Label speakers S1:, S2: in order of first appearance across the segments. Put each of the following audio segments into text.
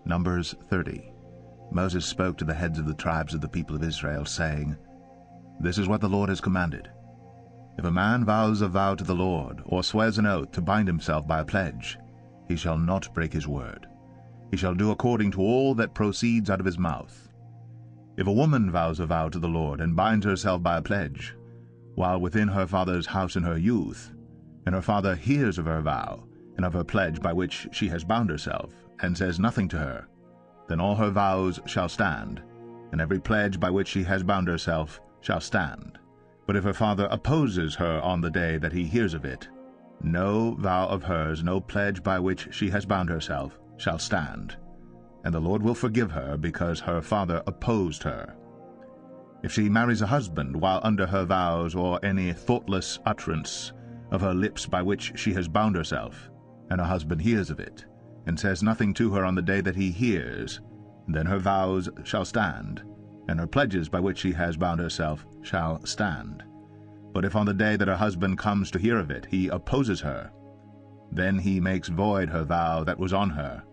S1: Numbers 30. Moses spoke to the heads of the tribes of the people of Israel, saying, This is what the Lord has commanded. If a man vows a vow to the Lord, or swears an oath to bind himself by a pledge, he shall not break his word. He shall do according to all that proceeds out of his mouth. If a woman vows a vow to the Lord, and binds herself by a pledge, while within her father's house in her youth, and her father hears of her vow, and of her pledge by which she has bound herself, and says nothing to her, then all her vows shall stand, and every pledge by which she has bound herself shall stand. But if her father opposes her on the day that he hears of it, no vow of hers, no pledge by which she has bound herself, shall stand, and the Lord will forgive her, because her father opposed her. If she marries a husband while under her vows, or any thoughtless utterance of her lips by which she has bound herself, and her husband hears of it, and says nothing to her on the day that he hears, then her vows shall stand, and her pledges by which she has bound herself shall stand. But if on the day that her husband comes to hear of it he opposes her, then he makes void her vow that was on her,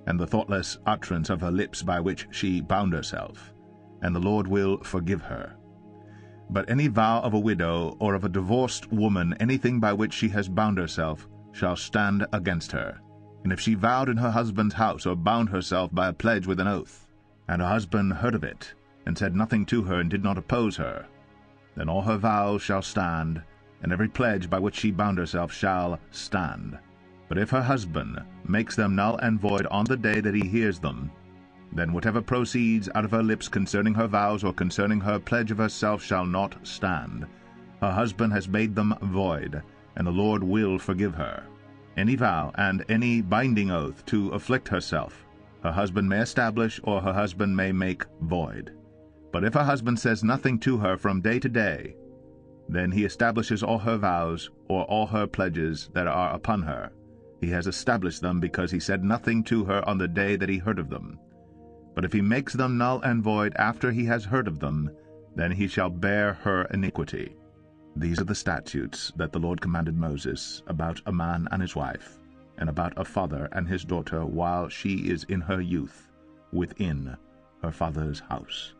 S1: and the thoughtless utterance of her lips by which she bound herself, and the Lord will forgive her. But any vow of a widow or of a divorced woman, anything by which she has bound herself, shall stand against her. And if she vowed in her husband's house, or bound herself by a pledge with an oath, and her husband heard of it, and said nothing to her, and did not oppose her, then all her vows shall stand, and every pledge by which she bound herself shall stand. But if her husband makes them null and void on the day that he hears them, then whatever proceeds out of her lips concerning her vows, or concerning her pledge of herself, shall not stand. Her husband has made them void, and the Lord will forgive her. Any vow and any binding oath to afflict herself, her husband may establish, or her husband may make void. But if her husband says nothing to her from day to day, then he establishes all her vows, or all her pledges that are upon her. He has established them, because he said nothing to her on the day that he heard of them. But if he makes them null and void after he has heard of them, then he shall bear her iniquity. These are the statutes that the Lord commanded Moses about a man and his wife, and about a father and his daughter while she is in her youth, within her father's house.